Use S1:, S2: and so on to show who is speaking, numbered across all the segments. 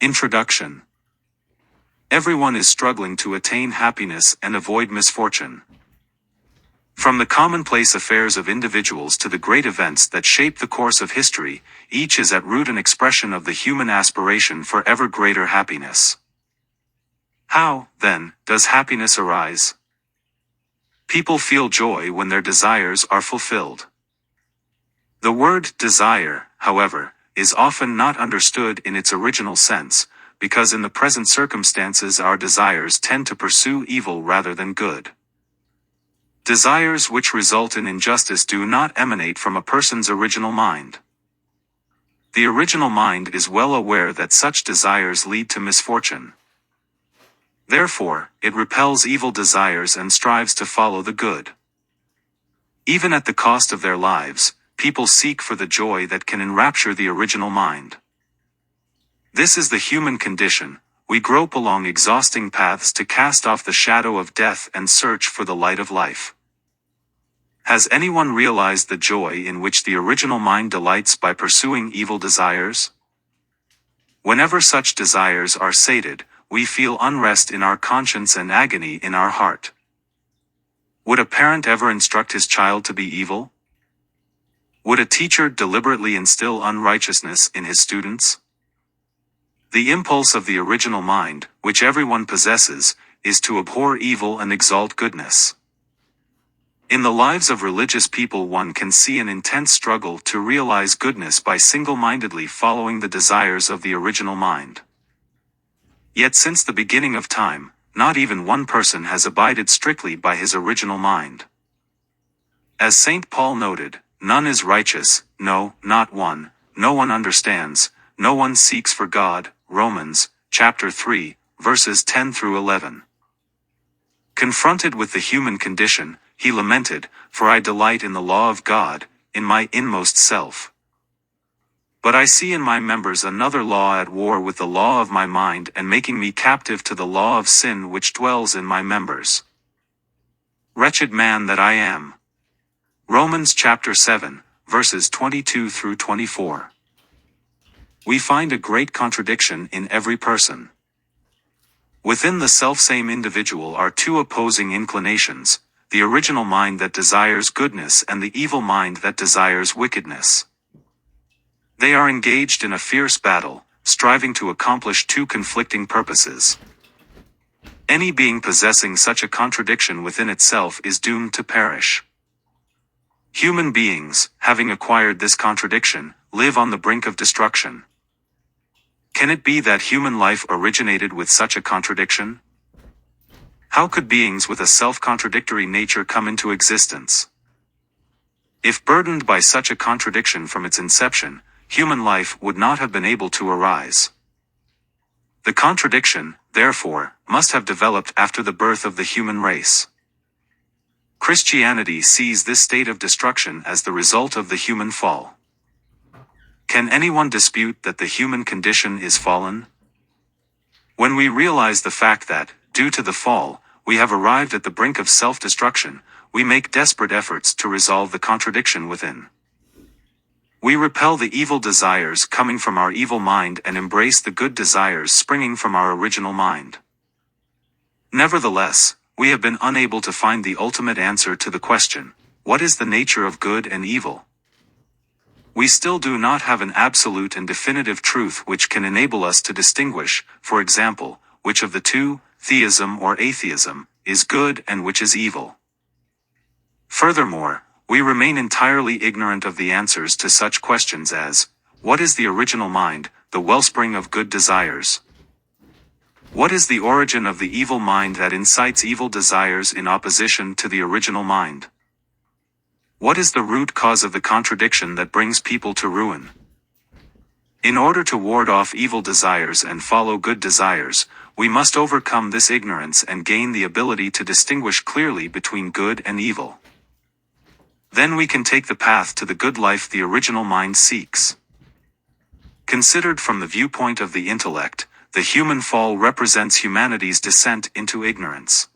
S1: Introduction. Everyone is struggling to attain happiness and avoid misfortune. From the commonplace affairs of individuals to the great events that shape the course of history, each is at root an expression of the human aspiration for ever greater happiness. How, then, does happiness arise? People feel joy when their desires are fulfilled. The word desire, however, is often not understood in its original sense, because in the present circumstances our desires tend to pursue evil rather than good. Desires which result in injustice do not emanate from a person's original mind. The original mind is well aware that such desires lead to misfortune. Therefore, it repels evil desires and strives to follow the good. Even at the cost of their lives, people seek for the joy that can enrapture the original mind. This is the human condition. We grope along exhausting paths to cast off the shadow of death and search for the light of life. Has anyone realized the joy in which the original mind delights by pursuing evil desires? Whenever such desires are sated, we feel unrest in our conscience and agony in our heart. Would a parent ever instruct his child to be evil? Would a teacher deliberately instill unrighteousness in his students? The impulse of the original mind, which everyone possesses, is to abhor evil and exalt goodness. In the lives of religious people one can see an intense struggle to realize goodness by single-mindedly following the desires of the original mind. Yet since the beginning of time, not even one person has abided strictly by his original mind. As St. Paul noted, none is righteous, no, not one, no one understands, no one seeks for God, Romans, chapter 3, verses 10 through 11. Confronted with the human condition, he lamented, "For I delight in the law of God, in my inmost self. But I see in my members another law at war with the law of my mind and making me captive to the law of sin which dwells in my members. Wretched man that I am." Romans chapter 7, verses 22 through 24. We find a great contradiction in every person. Within the selfsame individual are two opposing inclinations, the original mind that desires goodness and the evil mind that desires wickedness. They are engaged in a fierce battle, striving to accomplish two conflicting purposes. Any being possessing such a contradiction within itself is doomed to perish. Human beings, having acquired this contradiction, live on the brink of destruction. Can it be that human life originated with such a contradiction? How could beings with a self-contradictory nature come into existence? If burdened by such a contradiction from its inception, human life would not have been able to arise. The contradiction, therefore, must have developed after the birth of the human race. Christianity sees this state of destruction as the result of the human fall. Can anyone dispute that the human condition is fallen? When we realize the fact that, due to the fall, we have arrived at the brink of self-destruction, we make desperate efforts to resolve the contradiction within. We repel the evil desires coming from our evil mind and embrace the good desires springing from our original mind. Nevertheless, we have been unable to find the ultimate answer to the question, what is the nature of good and evil? We still do not have an absolute and definitive truth which can enable us to distinguish, for example, which of the two, theism or atheism, is good and which is evil. Furthermore, we remain entirely ignorant of the answers to such questions as, what is the original mind, the wellspring of good desires? What is the origin of the evil mind that incites evil desires in opposition to the original mind? What is the root cause of the contradiction that brings people to ruin? In order to ward off evil desires and follow good desires, we must overcome this ignorance and gain the ability to distinguish clearly between good and evil. Then we can take the path to the good life the original mind seeks. Considered from the viewpoint of the intellect, the human fall represents humanity's descent into ignorance.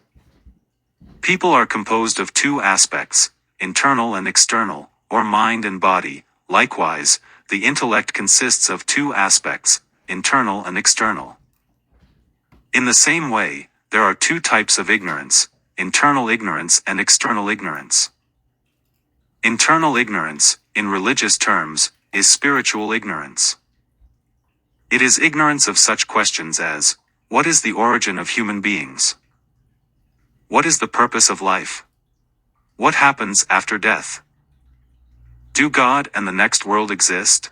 S1: People are composed of two aspects, internal and external, or mind and body. Likewise, the intellect consists of two aspects, internal and external. In the same way, there are two types of ignorance, internal ignorance and external ignorance. Internal ignorance, in religious terms, is spiritual ignorance. It is ignorance of such questions as, what is the origin of human beings? What is the purpose of life? What happens after death? Do God and the next world exist?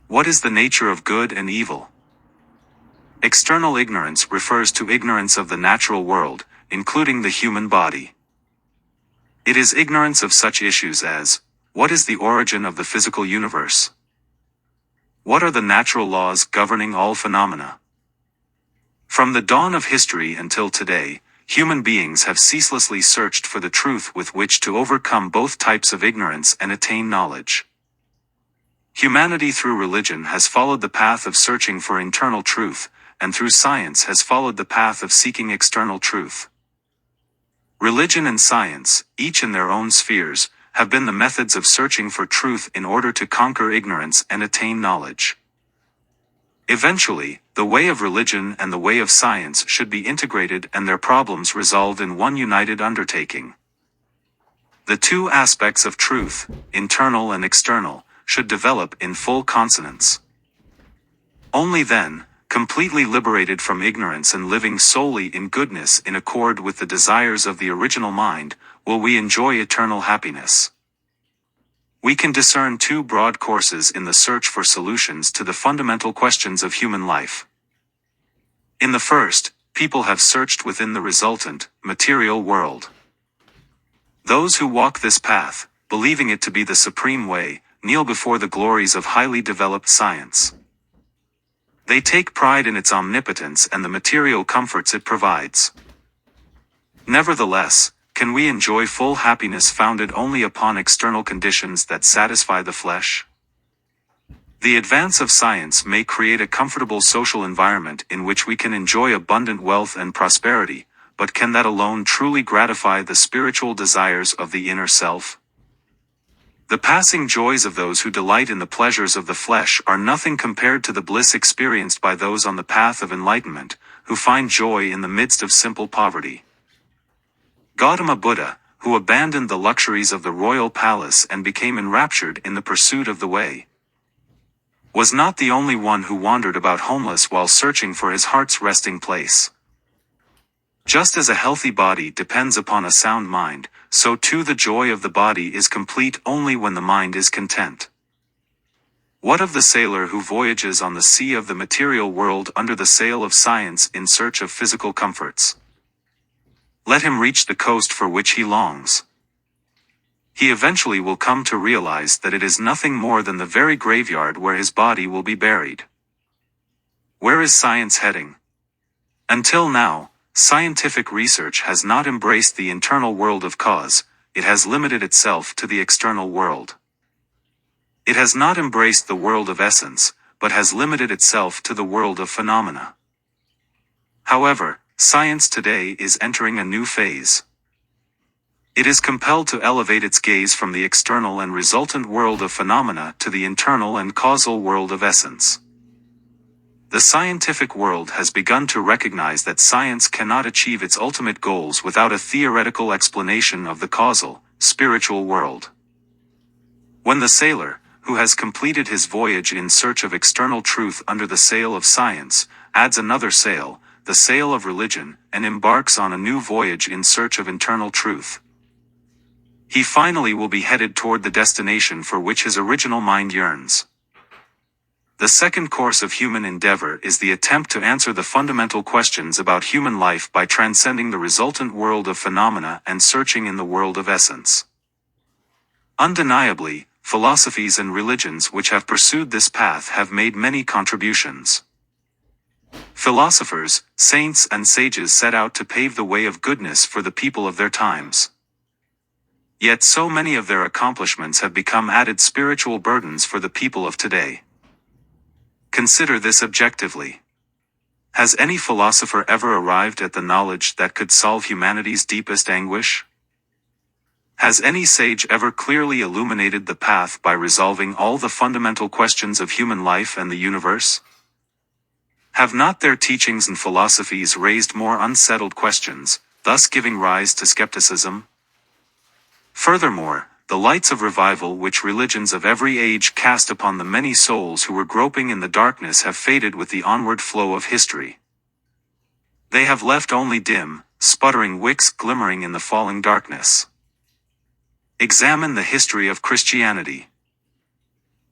S1: What is the nature of good and evil? External ignorance refers to ignorance of the natural world, including the human body. It is ignorance of such issues as, what is the origin of the physical universe? What are the natural laws governing all phenomena? From the dawn of history until today, human beings have ceaselessly searched for the truth with which to overcome both types of ignorance and attain knowledge. Humanity through religion has followed the path of searching for internal truth, and through science has followed the path of seeking external truth. Religion and science, each in their own spheres, have been the methods of searching for truth in order to conquer ignorance and attain knowledge. Eventually, the way of religion and the way of science should be integrated and their problems resolved in one united undertaking. The two aspects of truth, internal and external, should develop in full consonance. Only then, completely liberated from ignorance and living solely in goodness in accord with the desires of the original mind, will we enjoy eternal happiness. We can discern two broad courses in the search for solutions to the fundamental questions of human life. In the first, people have searched within the resultant, material world. Those who walk this path, believing it to be the supreme way, kneel before the glories of highly developed science. They take pride in its omnipotence and the material comforts it provides. Nevertheless, can we enjoy full happiness founded only upon external conditions that satisfy the flesh? The advance of science may create a comfortable social environment in which we can enjoy abundant wealth and prosperity, but can that alone truly gratify the spiritual desires of the inner self? The passing joys of those who delight in the pleasures of the flesh are nothing compared to the bliss experienced by those on the path of enlightenment, who find joy in the midst of simple poverty. Gautama Buddha, who abandoned the luxuries of the royal palace and became enraptured in the pursuit of the way, was not the only one who wandered about homeless while searching for his heart's resting place. Just as a healthy body depends upon a sound mind, so too the joy of the body is complete only when the mind is content. What of the sailor who voyages on the sea of the material world under the sail of science in search of physical comforts? Let him reach the coast for which he longs. He eventually will come to realize that it is nothing more than the very graveyard where his body will be buried. Where is science heading? Until now, scientific research has not embraced the internal world of cause, it has limited itself to the external world. It has not embraced the world of essence, but has limited itself to the world of phenomena. However, science today is entering a new phase. It is compelled to elevate its gaze from the external and resultant world of phenomena to the internal and causal world of essence. The scientific world has begun to recognize that science cannot achieve its ultimate goals without a theoretical explanation of the causal, spiritual world. When the sailor, who has completed his voyage in search of external truth under the sail of science, adds another sail, the sail of religion, and embarks on a new voyage in search of internal truth, he finally will be headed toward the destination for which his original mind yearns. The second course of human endeavor is the attempt to answer the fundamental questions about human life by transcending the resultant world of phenomena and searching in the world of essence. Undeniably, philosophies and religions which have pursued this path have made many contributions. Philosophers, saints and sages set out to pave the way of goodness for the people of their times. Yet so many of their accomplishments have become added spiritual burdens for the people of today. Consider this objectively. Has any philosopher ever arrived at the knowledge that could solve humanity's deepest anguish? Has any sage ever clearly illuminated the path by resolving all the fundamental questions of human life and the universe? Have not their teachings and philosophies raised more unsettled questions, thus giving rise to skepticism? Furthermore, the lights of revival which religions of every age cast upon the many souls who were groping in the darkness have faded with the onward flow of history. They have left only dim, sputtering wicks glimmering in the falling darkness. Examine the history of Christianity.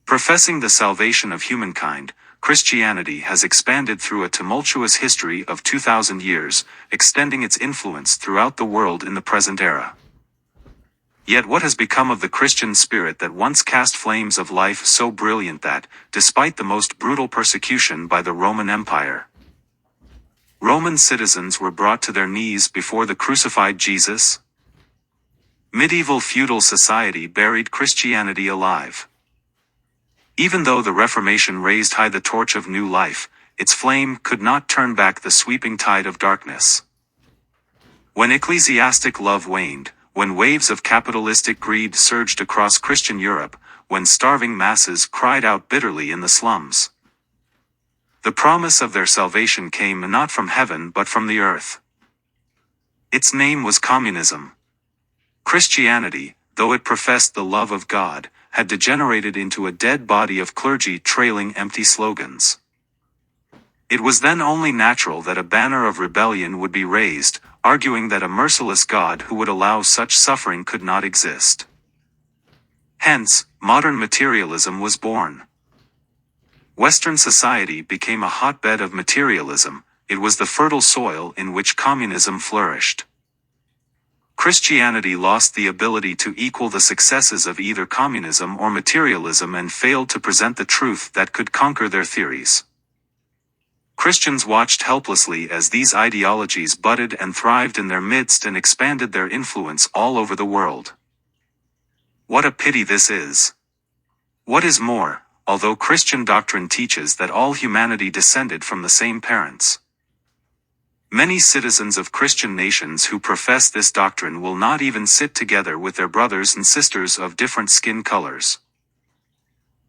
S1: Professing the salvation of humankind, Christianity has expanded through a tumultuous history of 2,000 years, extending its influence throughout the world in the present era. Yet what has become of the Christian spirit that once cast flames of life so brilliant that, despite the most brutal persecution by the Roman Empire, Roman citizens were brought to their knees before the crucified Jesus? Medieval feudal society buried Christianity alive. Even though the Reformation raised high the torch of new life, its flame could not turn back the sweeping tide of darkness. When ecclesiastic love waned, when waves of capitalistic greed surged across Christian Europe, when starving masses cried out bitterly in the slums, the promise of their salvation came not from heaven but from the earth. Its name was communism. Christianity, though it professed the love of God, had degenerated into a dead body of clergy trailing empty slogans. It was then only natural that a banner of rebellion would be raised, arguing that a merciless God who would allow such suffering could not exist. Hence, modern materialism was born. Western society became a hotbed of materialism. It was the fertile soil in which communism flourished. Christianity lost the ability to equal the successes of either communism or materialism and failed to present the truth that could conquer their theories. Christians watched helplessly as these ideologies budded and thrived in their midst and expanded their influence all over the world. What a pity this is! What is more, although Christian doctrine teaches that all humanity descended from the same parents, many citizens of Christian nations who profess this doctrine will not even sit together with their brothers and sisters of different skin colors.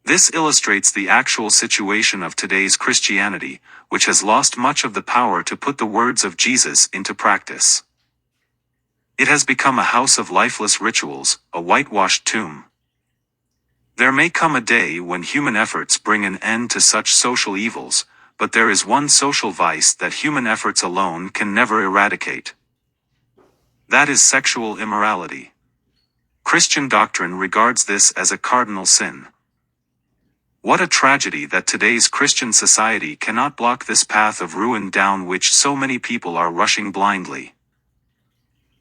S1: This illustrates the actual situation of today's Christianity, which has lost much of the power to put the words of Jesus into practice. It has become a house of lifeless rituals, a whitewashed tomb. There may come a day when human efforts bring an end to such social evils, but there is one social vice that human efforts alone can never eradicate. That is sexual immorality. Christian doctrine regards this as a cardinal sin. What a tragedy that today's Christian society cannot block this path of ruin down which so many people are rushing blindly.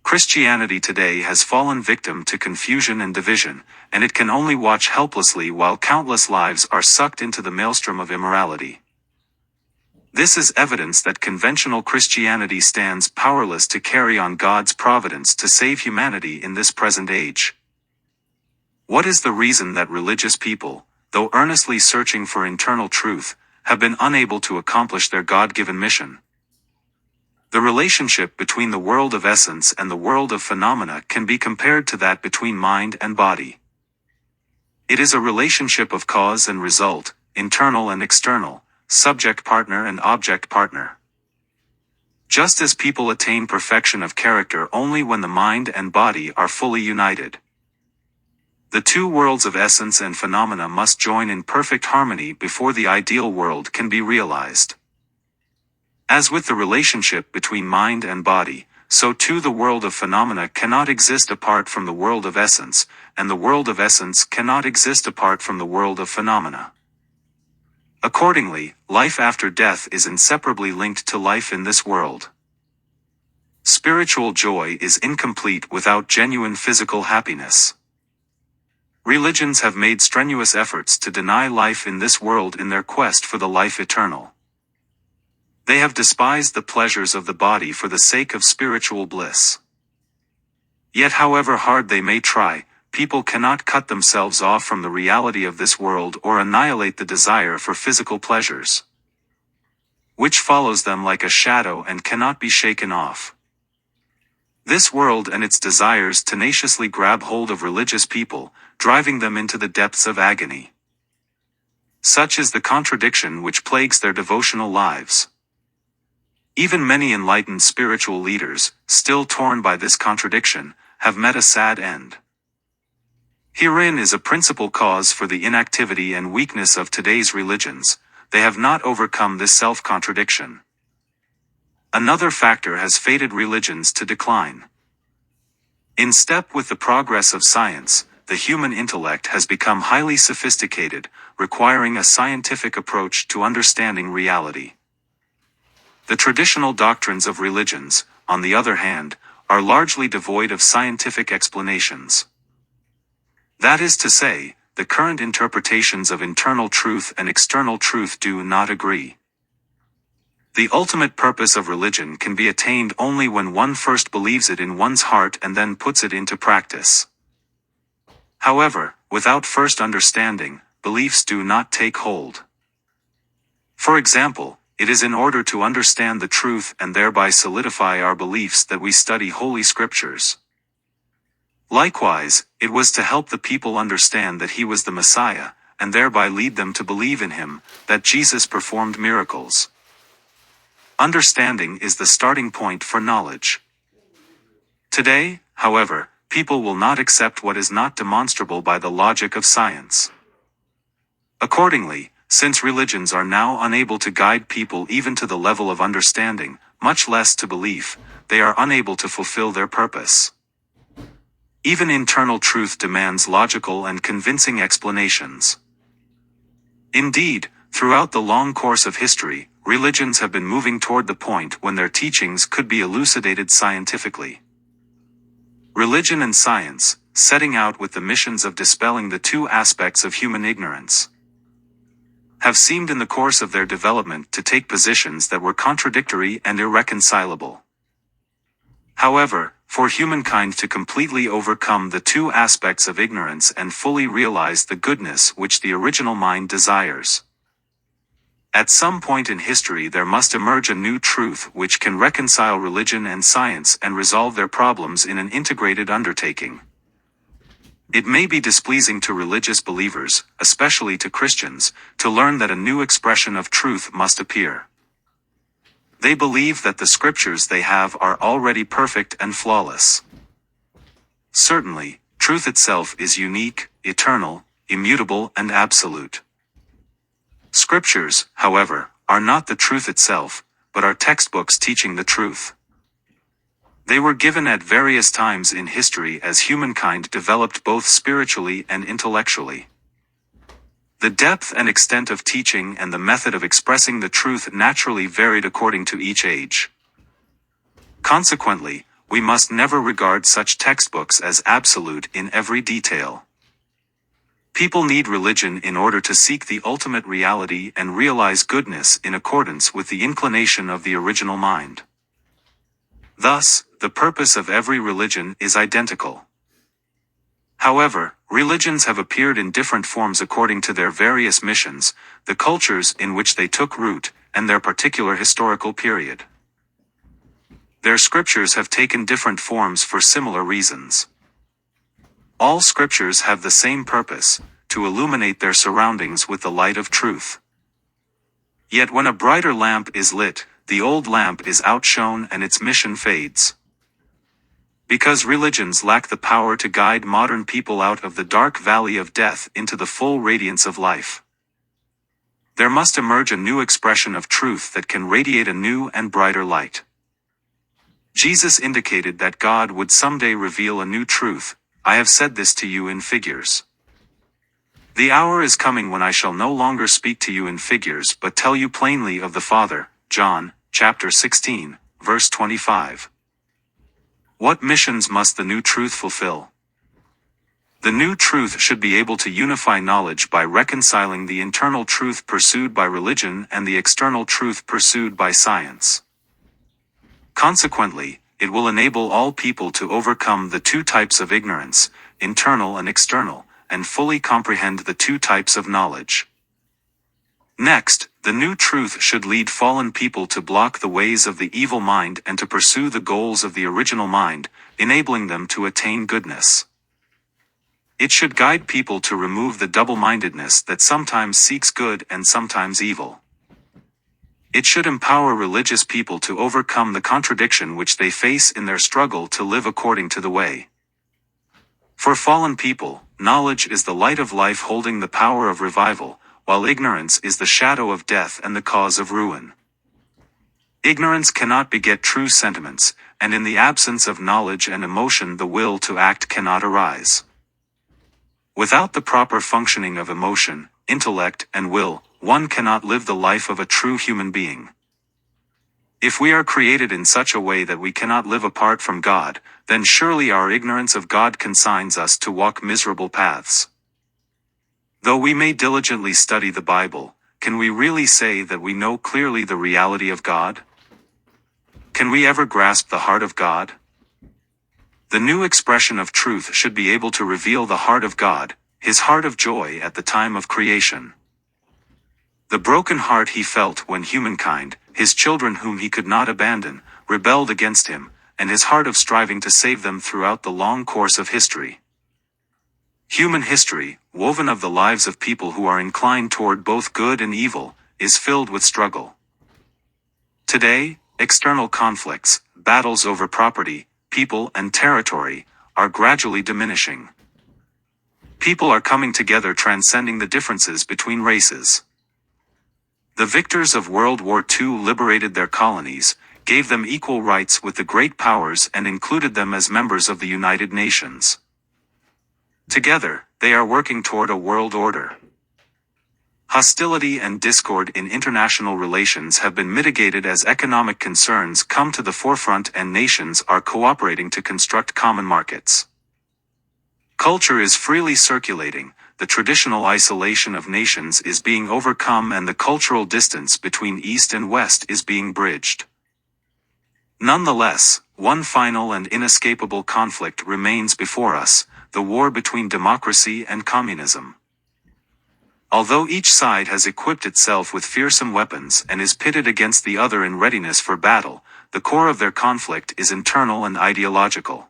S1: Christianity today has fallen victim to confusion and division, and it can only watch helplessly while countless lives are sucked into the maelstrom of immorality. This is evidence that conventional Christianity stands powerless to carry on God's providence to save humanity in this present age. What is the reason that religious people, though earnestly searching for internal truth, have been unable to accomplish their God-given mission? The relationship between the world of essence and the world of phenomena can be compared to that between mind and body. It is a relationship of cause and result, internal and external, subject-partner and object-partner. Just as people attain perfection of character only when the mind and body are fully united, the two worlds of essence and phenomena must join in perfect harmony before the ideal world can be realized. As with the relationship between mind and body, so too the world of phenomena cannot exist apart from the world of essence, and the world of essence cannot exist apart from the world of phenomena. Accordingly, life after death is inseparably linked to life in this world. Spiritual joy is incomplete without genuine physical happiness. Religions have made strenuous efforts to deny life in this world in their quest for the life eternal. They have despised the pleasures of the body for the sake of spiritual bliss. Yet however hard they may try, people cannot cut themselves off from the reality of this world or annihilate the desire for physical pleasures, which follows them like a shadow and cannot be shaken off. This world and its desires tenaciously grab hold of religious people, driving them into the depths of agony. Such is the contradiction which plagues their devotional lives. Even many enlightened spiritual leaders, still torn by this contradiction, have met a sad end. Herein is a principal cause for the inactivity and weakness of today's religions. They have not overcome this self-contradiction. Another factor has fated religions to decline. In step with the progress of science, the human intellect has become highly sophisticated, requiring a scientific approach to understanding reality. The traditional doctrines of religions, on the other hand, are largely devoid of scientific explanations. That is to say, the current interpretations of internal truth and external truth do not agree. The ultimate purpose of religion can be attained only when one first believes it in one's heart and then puts it into practice. However, without first understanding, beliefs do not take hold. For example, it is in order to understand the truth and thereby solidify our beliefs that we study Holy Scriptures. Likewise, it was to help the people understand that he was the Messiah, and thereby lead them to believe in him, that Jesus performed miracles. Understanding is the starting point for knowledge. Today, however, people will not accept what is not demonstrable by the logic of science. Accordingly, since religions are now unable to guide people even to the level of understanding, much less to belief, they are unable to fulfill their purpose. Even internal truth demands logical and convincing explanations. Indeed, throughout the long course of history, religions have been moving toward the point when their teachings could be elucidated scientifically. Religion and science, setting out with the missions of dispelling the two aspects of human ignorance, have seemed in the course of their development to take positions that were contradictory and irreconcilable. However, for humankind to completely overcome the two aspects of ignorance and fully realize the goodness which the original mind desires, at some point in history there must emerge a new truth which can reconcile religion and science and resolve their problems in an integrated undertaking. It may be displeasing to religious believers, especially to Christians, to learn that a new expression of truth must appear. They believe that the scriptures they have are already perfect and flawless. Certainly, truth itself is unique, eternal, immutable and absolute. Scriptures, however, are not the truth itself, but are textbooks teaching the truth. They were given at various times in history as humankind developed both spiritually and intellectually. The depth and extent of teaching and the method of expressing the truth naturally varied according to each age. Consequently, we must never regard such textbooks as absolute in every detail. People need religion in order to seek the ultimate reality and realize goodness in accordance with the inclination of the original mind. Thus, the purpose of every religion is identical. However, religions have appeared in different forms according to their various missions, the cultures in which they took root, and their particular historical period. Their scriptures have taken different forms for similar reasons. All scriptures have the same purpose, to illuminate their surroundings with the light of truth. Yet when a brighter lamp is lit, the old lamp is outshone and its mission fades. Because religions lack the power to guide modern people out of the dark valley of death into the full radiance of life, there must emerge a new expression of truth that can radiate a new and brighter light. Jesus indicated that God would someday reveal a new truth. I have said this to you in figures. The hour is coming when I shall no longer speak to you in figures but tell you plainly of the Father. John, chapter 16, verse 25. What missions must the new truth fulfill? The new truth should be able to unify knowledge by reconciling the internal truth pursued by religion and the external truth pursued by science. Consequently, it will enable all people to overcome the two types of ignorance, internal and external, and fully comprehend the two types of knowledge. Next, the new truth should lead fallen people to block the ways of the evil mind and to pursue the goals of the original mind, enabling them to attain goodness. It should guide people to remove the double-mindedness that sometimes seeks good and sometimes evil. It should empower religious people to overcome the contradiction which they face in their struggle to live according to the way. For fallen people, knowledge is the light of life holding the power of revival, while ignorance is the shadow of death and the cause of ruin. Ignorance cannot beget true sentiments, and in the absence of knowledge and emotion the will to act cannot arise. Without the proper functioning of emotion, intellect, and will, one cannot live the life of a true human being. If we are created in such a way that we cannot live apart from God, then surely our ignorance of God consigns us to walk miserable paths. Though we may diligently study the Bible, can we really say that we know clearly the reality of God? Can we ever grasp the heart of God? The new expression of truth should be able to reveal the heart of God, his heart of joy at the time of creation. The broken heart he felt when humankind, his children whom he could not abandon, rebelled against him, and his heart of striving to save them throughout the long course of history. Human history, woven of the lives of people who are inclined toward both good and evil, is filled with struggle. Today, external conflicts, battles over property, people and territory, are gradually diminishing. People are coming together transcending the differences between races. The victors of World War II liberated their colonies, gave them equal rights with the great powers and included them as members of the United Nations. Together, they are working toward a world order. Hostility and discord in international relations have been mitigated as economic concerns come to the forefront and nations are cooperating to construct common markets. Culture is freely circulating, the traditional isolation of nations is being overcome and the cultural distance between East and West is being bridged. Nonetheless, one final and inescapable conflict remains before us, the war between democracy and communism. Although each side has equipped itself with fearsome weapons and is pitted against the other in readiness for battle, the core of their conflict is internal and ideological.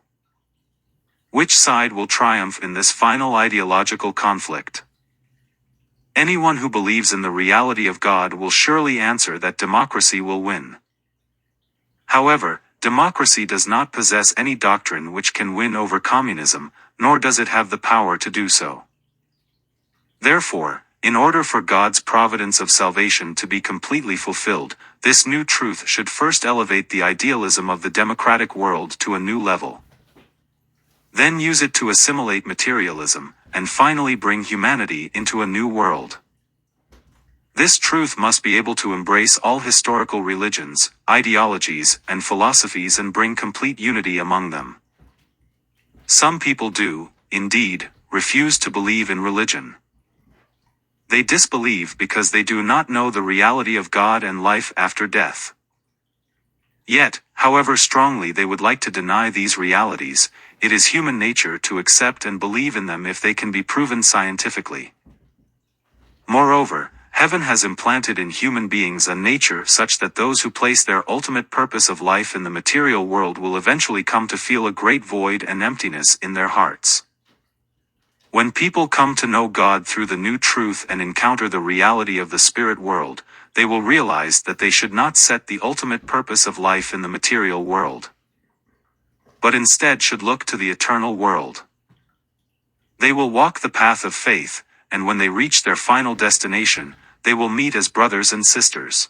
S1: Which side will triumph in this final ideological conflict? Anyone who believes in the reality of God will surely answer that democracy will win. However, democracy does not possess any doctrine which can win over communism, nor does it have the power to do so. Therefore, in order for God's providence of salvation to be completely fulfilled, this new truth should first elevate the idealism of the democratic world to a new level. Then use it to assimilate materialism, and finally bring humanity into a new world. This truth must be able to embrace all historical religions, ideologies, and philosophies and bring complete unity among them. Some people do, indeed, refuse to believe in religion. They disbelieve because they do not know the reality of God and life after death. Yet, however strongly they would like to deny these realities, it is human nature to accept and believe in them if they can be proven scientifically. Moreover, heaven has implanted in human beings a nature such that those who place their ultimate purpose of life in the material world will eventually come to feel a great void and emptiness in their hearts. When people come to know God through the new truth and encounter the reality of the spirit world, they will realize that they should not set the ultimate purpose of life in the material world, but instead should look to the eternal world. They will walk the path of faith, and when they reach their final destination, they will meet as brothers and sisters.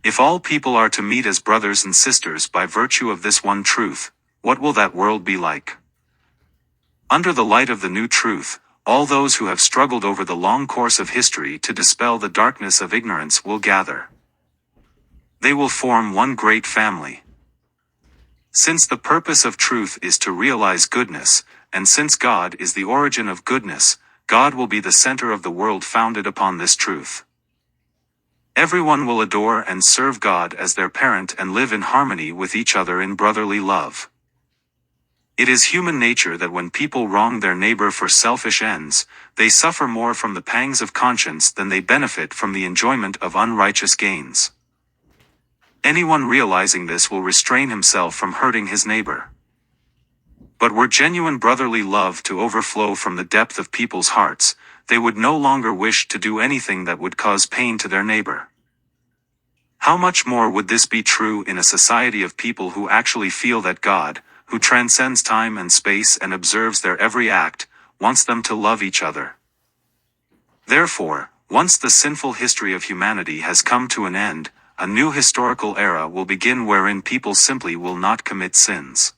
S1: If all people are to meet as brothers and sisters by virtue of this one truth, what will that world be like? Under the light of the new truth, all those who have struggled over the long course of history to dispel the darkness of ignorance will gather. They will form one great family. Since the purpose of truth is to realize goodness, and since God is the origin of goodness, God will be the center of the world founded upon this truth. Everyone will adore and serve God as their parent and live in harmony with each other in brotherly love. It is human nature that when people wrong their neighbor for selfish ends, they suffer more from the pangs of conscience than they benefit from the enjoyment of unrighteous gains. Anyone realizing this will restrain himself from hurting his neighbor. But were genuine brotherly love to overflow from the depth of people's hearts, they would no longer wish to do anything that would cause pain to their neighbor. How much more would this be true in a society of people who actually feel that God, who transcends time and space and observes their every act, wants them to love each other? Therefore, once the sinful history of humanity has come to an end, a new historical era will begin wherein people simply will not commit sins.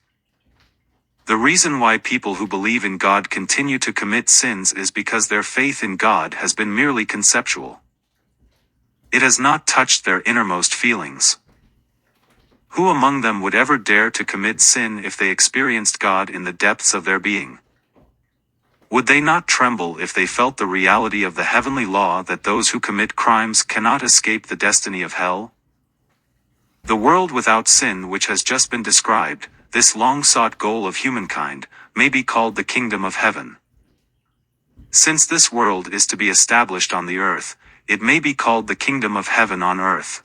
S1: The reason why people who believe in God continue to commit sins is because their faith in God has been merely conceptual. It has not touched their innermost feelings. Who among them would ever dare to commit sin if they experienced God in the depths of their being? Would they not tremble if they felt the reality of the heavenly law that those who commit crimes cannot escape the destiny of hell? The world without sin which has just been described, this long-sought goal of humankind, may be called the kingdom of heaven. Since this world is to be established on the earth, it may be called the kingdom of heaven on earth.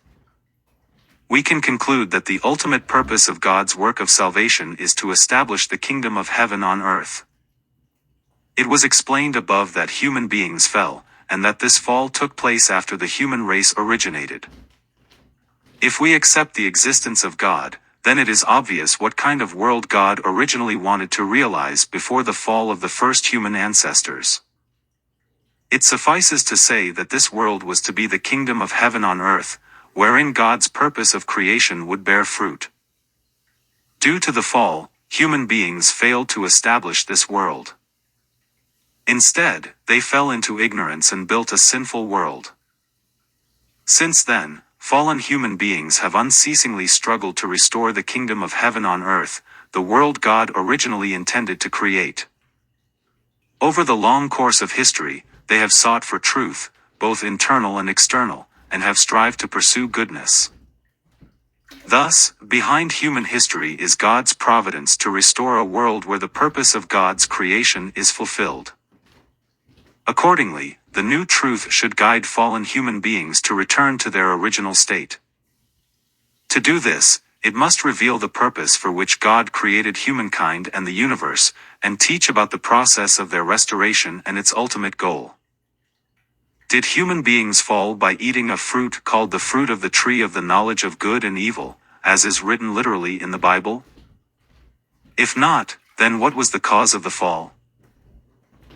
S1: We can conclude that the ultimate purpose of God's work of salvation is to establish the kingdom of heaven on earth. It was explained above that human beings fell, and that this fall took place after the human race originated. If we accept the existence of God, then it is obvious what kind of world God originally wanted to realize before the fall of the first human ancestors. It suffices to say that this world was to be the kingdom of heaven on earth, wherein God's purpose of creation would bear fruit. Due to the fall, human beings failed to establish this world. Instead, they fell into ignorance and built a sinful world. Since then, fallen human beings have unceasingly struggled to restore the kingdom of heaven on earth, the world God originally intended to create. Over the long course of history, they have sought for truth, both internal and external, and have strived to pursue goodness. Thus, behind human history is God's providence to restore a world where the purpose of God's creation is fulfilled. Accordingly, the new truth should guide fallen human beings to return to their original state. To do this, it must reveal the purpose for which God created humankind and the universe, and teach about the process of their restoration and its ultimate goal. Did human beings fall by eating a fruit called the fruit of the tree of the knowledge of good and evil, as is written literally in the Bible? If not, then what was the cause of the fall?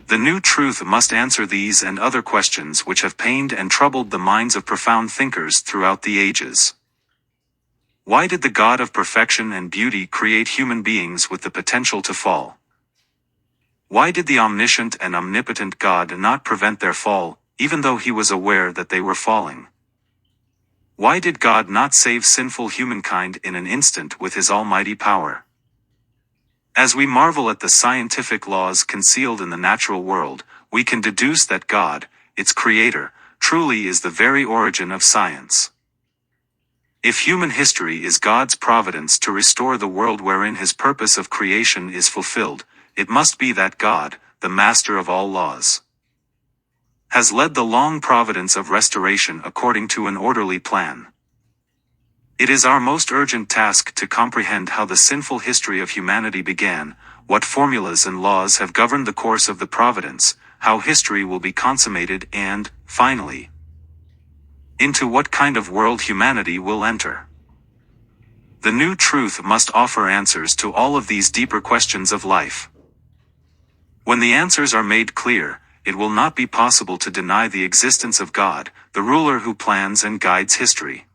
S1: The new truth must answer these and other questions which have pained and troubled the minds of profound thinkers throughout the ages. Why did the God of perfection and beauty create human beings with the potential to fall? Why did the omniscient and omnipotent God not prevent their fall, even though he was aware that they were falling? Why did God not save sinful humankind in an instant with his almighty power? As we marvel at the scientific laws concealed in the natural world, we can deduce that God, its creator, truly is the very origin of science. If human history is God's providence to restore the world wherein his purpose of creation is fulfilled, it must be that God, the master of all laws, has led the long providence of restoration according to an orderly plan. It is our most urgent task to comprehend how the sinful history of humanity began, what formulas and laws have governed the course of the providence, how history will be consummated and, finally, into what kind of world humanity will enter. The new truth must offer answers to all of these deeper questions of life. When the answers are made clear, it will not be possible to deny the existence of God, the ruler who plans and guides history.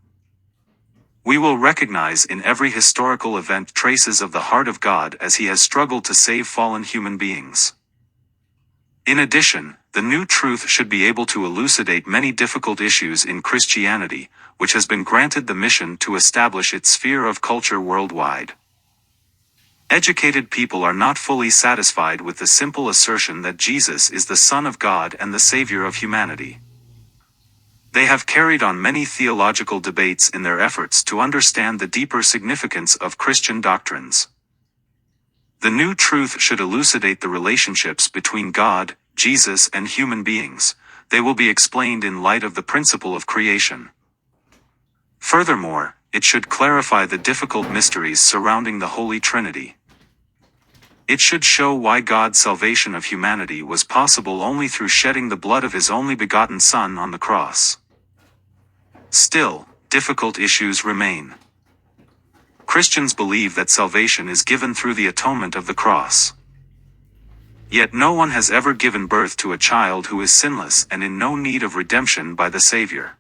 S1: We will recognize in every historical event traces of the heart of God as he has struggled to save fallen human beings. In addition, the new truth should be able to elucidate many difficult issues in Christianity, which has been granted the mission to establish its sphere of culture worldwide. Educated people are not fully satisfied with the simple assertion that Jesus is the Son of God and the Savior of humanity. They have carried on many theological debates in their efforts to understand the deeper significance of Christian doctrines. The new truth should elucidate the relationships between God, Jesus, and human beings. They will be explained in light of the principle of creation. Furthermore, it should clarify the difficult mysteries surrounding the Holy Trinity. It should show why God's salvation of humanity was possible only through shedding the blood of His only begotten Son on the cross. Still, difficult issues remain. Christians believe that salvation is given through the atonement of the cross. Yet no one has ever given birth to a child who is sinless and in no need of redemption by the Savior.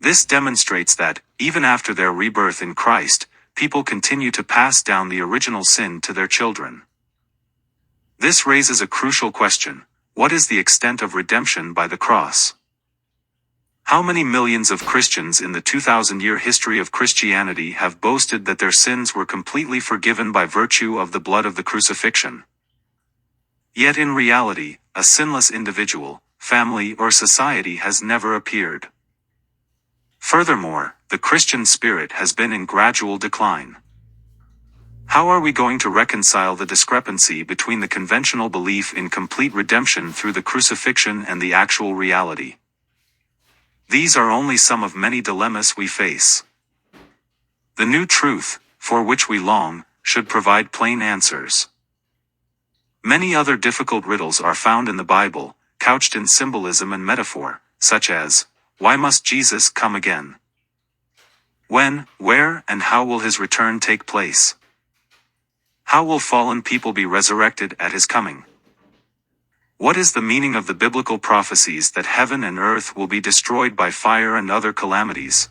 S1: This demonstrates that, even after their rebirth in Christ, people continue to pass down the original sin to their children. This raises a crucial question: what is the extent of redemption by the cross? How many millions of Christians in the 2,000-year history of Christianity have boasted that their sins were completely forgiven by virtue of the blood of the crucifixion? Yet in reality, a sinless individual, family, or society has never appeared. Furthermore, the Christian spirit has been in gradual decline. How are we going to reconcile the discrepancy between the conventional belief in complete redemption through the crucifixion and the actual reality? These are only some of many dilemmas we face. The new truth, for which we long, should provide plain answers. Many other difficult riddles are found in the Bible, couched in symbolism and metaphor, such as, why must Jesus come again? When, where, and how will His return take place? How will fallen people be resurrected at His coming? What is the meaning of the biblical prophecies that heaven and earth will be destroyed by fire and other calamities?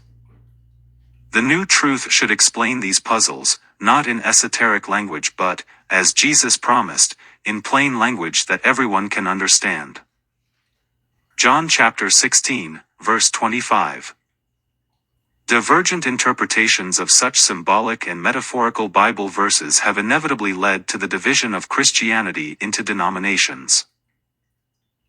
S1: The new truth should explain these puzzles, not in esoteric language but, as Jesus promised, in plain language that everyone can understand. John chapter 16, verse 25. Divergent interpretations of such symbolic and metaphorical Bible verses have inevitably led to the division of Christianity into denominations.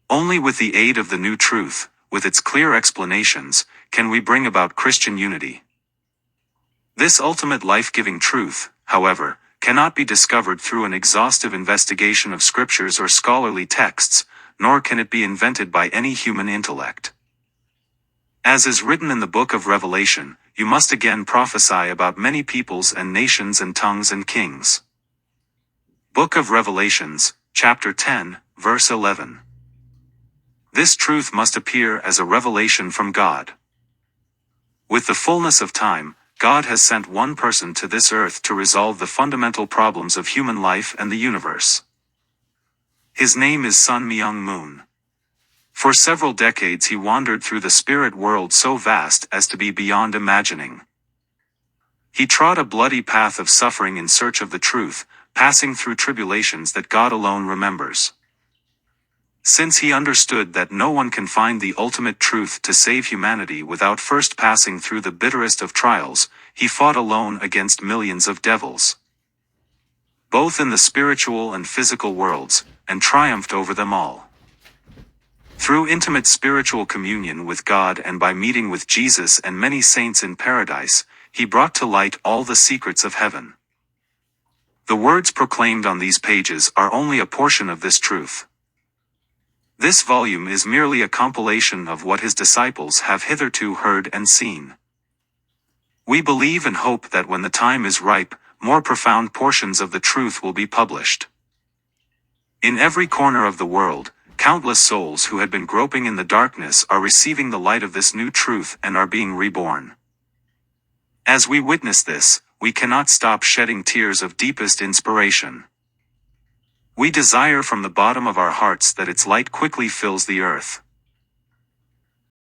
S1: Only with the aid of the new truth, with its clear explanations, can we bring about Christian unity. This ultimate life-giving truth, however, cannot be discovered through an exhaustive investigation of scriptures or scholarly texts, nor can it be invented by any human intellect. As is written in the book of Revelation, you must again prophesy about many peoples and nations and tongues and kings. Book of Revelations, chapter 10, verse 11. This truth must appear as a revelation from God. With the fullness of time, God has sent one person to this earth to resolve the fundamental problems of human life and the universe. His name is Sun Myung Moon. For several decades he wandered through the spirit world so vast as to be beyond imagining. He trod a bloody path of suffering in search of the truth, passing through tribulations that God alone remembers. Since he understood that no one can find the ultimate truth to save humanity without first passing through the bitterest of trials, he fought alone against millions of devils, both in the spiritual and physical worlds, and triumphed over them all. Through intimate spiritual communion with God and by meeting with Jesus and many saints in paradise, he brought to light all the secrets of heaven. The words proclaimed on these pages are only a portion of this truth. This volume is merely a compilation of what his disciples have hitherto heard and seen. We believe and hope that when the time is ripe, more profound portions of the truth will be published. In every corner of the world, countless souls who had been groping in the darkness are receiving the light of this new truth and are being reborn. As we witness this, we cannot stop shedding tears of deepest inspiration. We desire from the bottom of our hearts that its light quickly fills the earth.